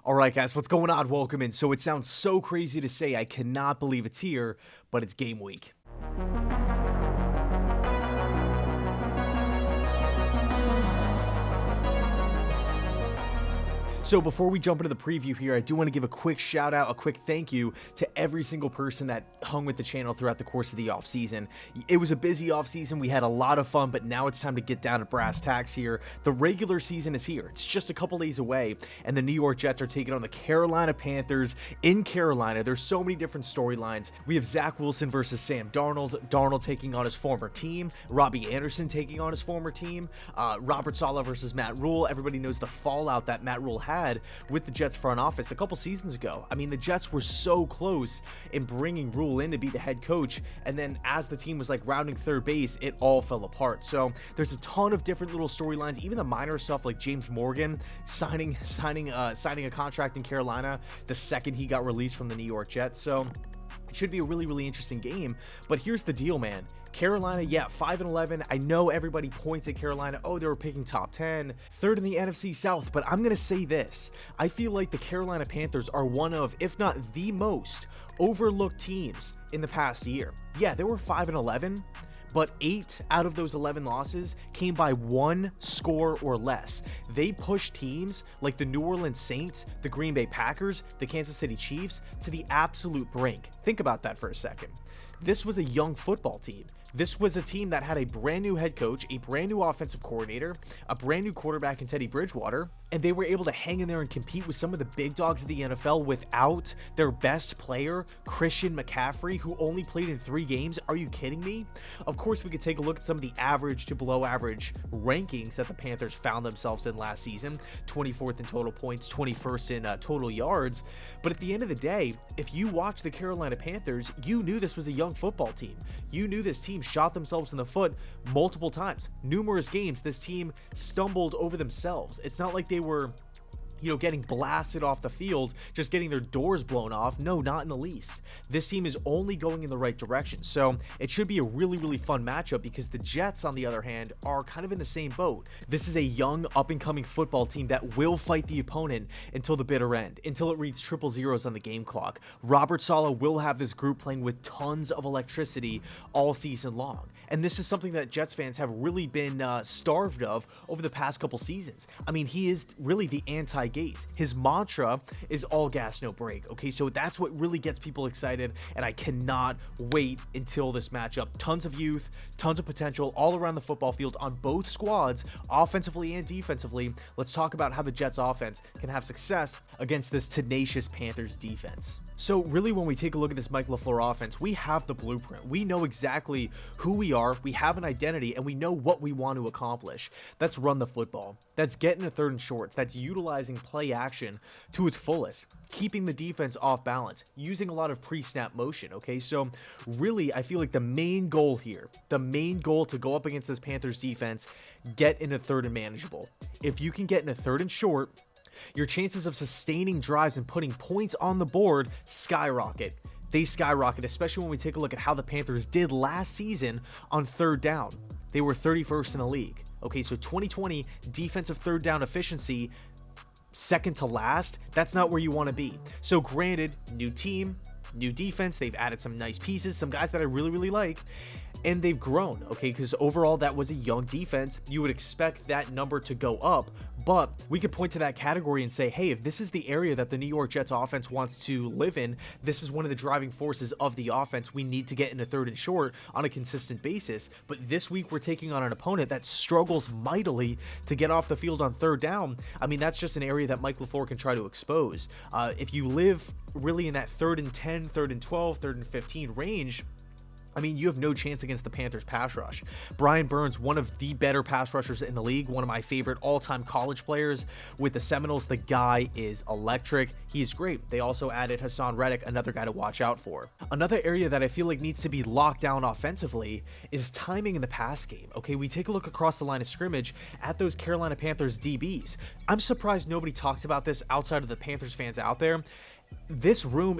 All right, guys, what's going on? Welcome in. So it sounds so crazy to say, I cannot believe it's here, but it's game week. So before we jump into the preview here, I do want to give a quick shout out, a quick thank you to every single person that hung with the channel throughout the course of the offseason. It was a busy offseason. We had a lot of fun, but now it's time to get down to brass tacks here. The regular season is here. It's just a couple days away, and the New York Jets are taking on the Carolina Panthers in Carolina. There's so many different storylines. We have Zach Wilson versus Sam Darnold, Darnold taking on his former team, Robbie Anderson taking on his former team, Robert Saleh versus Matt Rule. Everybody knows the fallout that Matt Rule had with the Jets front office a couple seasons ago. I mean, the Jets were so close in bringing Rule in to be the head coach, and then as the team was like rounding third base, it all fell apart. So there's a ton of different little storylines, even the minor stuff like James Morgan signing a contract in Carolina the second he got released from the New York Jets. So it should be a really interesting game. But here's the deal, man. Carolina, yeah, 5-11. I know everybody points at Carolina. Oh, they were picking top 10, third in the NFC South. But I'm going to say this. I feel like the Carolina Panthers are one of, if not the most overlooked teams in the past year. Yeah, they were 5-11. But 8 out of those 11 losses came by 1 score or less. They pushed teams like the New Orleans Saints, the Green Bay Packers, the Kansas City Chiefs to the absolute brink. Think about that for a second. This was a young football team. This was a team that had a brand new head coach, a brand new offensive coordinator, a brand new quarterback in Teddy Bridgewater, and they were able to hang in there and compete with some of the big dogs of the NFL without their best player, Christian McCaffrey, who only played in 3 games. Are you kidding me? Of course, we could take a look at some of the average to below average rankings that the Panthers found themselves in last season. 24th in total points, 21st in total yards. But at the end of the day, if you watch the Carolina Panthers, you knew this was a young football team. You knew this team shot themselves in the foot multiple times. Numerous games, this team stumbled over themselves. It's not like they were, getting blasted off the field, just getting their doors blown off. No, not in the least. This team is only going in the right direction. So it should be a really fun matchup because the Jets, on the other hand, are kind of in the same boat. This is a young, up-and-coming football team that will fight the opponent until the bitter end, until it reads triple zeros on the game clock. Robert Saleh will have this group playing with tons of electricity all season long. And this is something that Jets fans have really been starved of over the past couple seasons. I mean, he is really the anti-Gase. His mantra is all gas, no brake. Okay, so that's what really gets people excited, and I cannot wait until this matchup. Tons of youth, tons of potential all around the football field on both squads, offensively and defensively. Let's talk about how the Jets offense can have success against this tenacious Panthers defense. So really, when we take a look at this Mike LaFleur offense, we have the blueprint. We know exactly who we are, we have an identity, and we know what we want to accomplish. That's run the football. That's getting a third and shorts. That's utilizing play action to its fullest, keeping the defense off balance, using a lot of pre-snap motion. Okay, so really, I feel like the main goal here, the main goal to go up against this Panthers defense, get in a third and manageable. If you can get in a third and short, your chances of sustaining drives and putting points on the board skyrocket. They skyrocket, especially when we take a look at how the Panthers did last season on third down. They were 31st in the league. Okay, so 2020 defensive third down efficiency, second to last. That's not where you want to be. So granted, new team, new defense, they've added some nice pieces, some guys that I really like, and they've grown, okay, because overall that was a young defense. You would expect that number to go up, but we could point to that category and say, hey, if this is the area that the New York Jets offense wants to live in, this is one of the driving forces of the offense. We need to get in a third and short on a consistent basis. But this week we're taking on an opponent that struggles mightily to get off the field on third down. I mean, that's just an area that Mike LaFleur can try to expose. If you live really in that 3rd and 10, 3rd and 12, 3rd and 15 range, I mean, you have no chance against the Panthers pass rush. Brian Burns, one of the better pass rushers in the league, one of my favorite all-time college players with the Seminoles. The guy is electric. He is great. They also added Hassan Reddick, another guy to watch out for. Another area that I feel like needs to be locked down offensively is timing in the pass game. Okay, we take a look across the line of scrimmage at those Carolina Panthers DBs. I'm surprised nobody talks about this outside of the Panthers fans out there. This room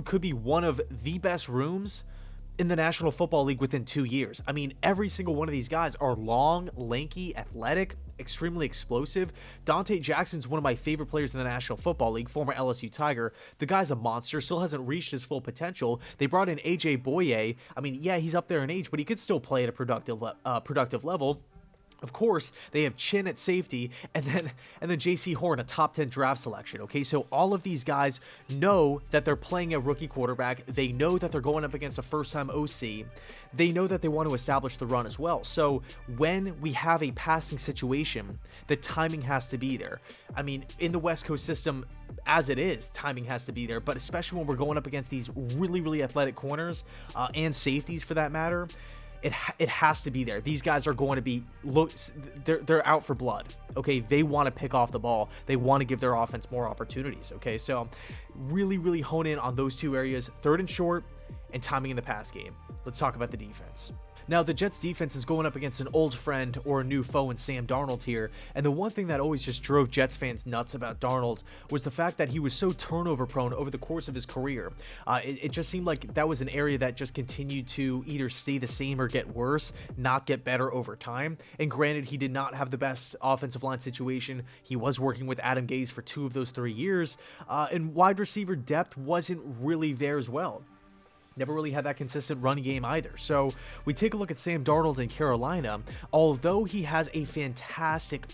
could be one of the best rooms in the National Football League within 2 years. I mean, every single one of these guys are long, lanky, athletic, extremely explosive. Dante Jackson's one of my favorite players in the National Football League, former LSU Tiger. The guy's a monster, still hasn't reached his full potential. They brought in AJ Boye. I mean, yeah, he's up there in age, but he could still play at a productive level. Of course, they have Chin at safety, and then J.C. Horn, a top 10 draft selection. Okay, so all of these guys know that they're playing a rookie quarterback. They know that they're going up against a first-time OC. They know that they want to establish the run as well. So when we have a passing situation, the timing has to be there. I mean, in the West Coast system, as it is, timing has to be there, but especially when we're going up against these really, really athletic corners and safeties for that matter, it has to be there. These guys are going to be they're out for blood. Okay, they want to pick off the ball. They want to give their offense more opportunities. Okay, so really hone in on those two areas: third and short and timing in the pass game. Let's talk about the defense. Now, the Jets defense is going up against an old friend or a new foe in Sam Darnold here, and the one thing that always just drove Jets fans nuts about Darnold was the fact that he was so turnover prone over the course of his career. It just seemed like that was an area that just continued to either stay the same or get worse, not get better over time. And granted, he did not have the best offensive line situation. He was working with Adam Gase for 2 of those 3 years, and wide receiver depth wasn't really there as well. Never really had that consistent running game either. So we take a look at Sam Darnold in Carolina. Although he has a fantastic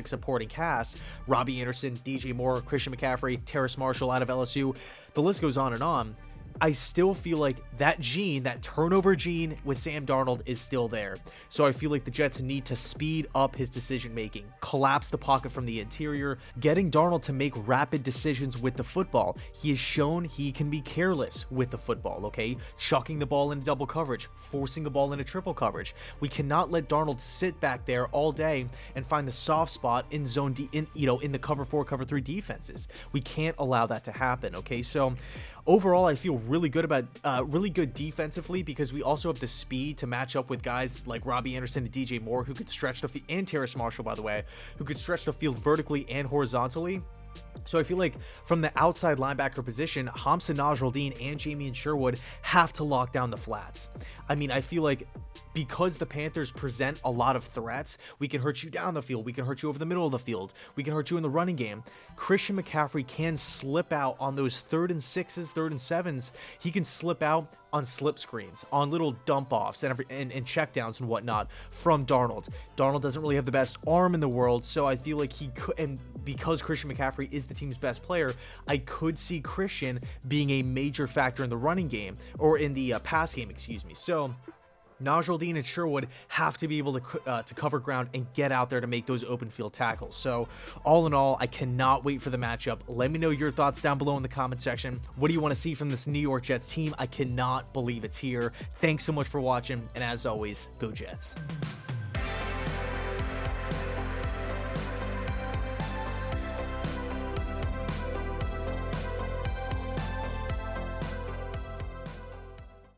supporting cast, Robbie Anderson, DJ Moore, Christian McCaffrey, Terrace Marshall out of LSU, the list goes on and on. I still feel like that gene, that turnover gene with Sam Darnold is still there. So I feel like the Jets need to speed up his decision making, collapse the pocket from the interior, getting Darnold to make rapid decisions with the football. He has shown he can be careless with the football, okay? Chucking the ball into double coverage, forcing the ball into triple coverage. We cannot let Darnold sit back there all day and find the soft spot in zone in the cover 4, cover 3 defenses. We can't allow that to happen, okay? So overall, I feel really good about really good defensively because we also have the speed to match up with guys like Robbie Anderson and DJ Moore who could stretch the field, and Terrace Marshall, by the way, who could stretch the field vertically and horizontally. So I feel like from the outside linebacker position, Hamza Nasruddin and Jamien Sherwood have to lock down the flats. I mean, I feel like because the Panthers present a lot of threats, we can hurt you down the field, we can hurt you over the middle of the field, we can hurt you in the running game. Christian McCaffrey can slip out on those 3rd and 6s, 3rd and 7s. He can slip out on slip screens, on little dump offs and checkdowns and whatnot from Darnold. Darnold doesn't really have the best arm in the world, so I feel like he could, and because Christian McCaffrey is the team's best player, I could see Christian being a major factor in the running game, or in the pass game, excuse me. So Nasruddin and Sherwood have to be able to cover ground and get out there to make those open field tackles. So all in all, I cannot wait for the matchup. Let me know your thoughts down below in the comment section. What do you want to see from this New York Jets team? I cannot believe it's here. Thanks so much for watching, and as always, go Jets.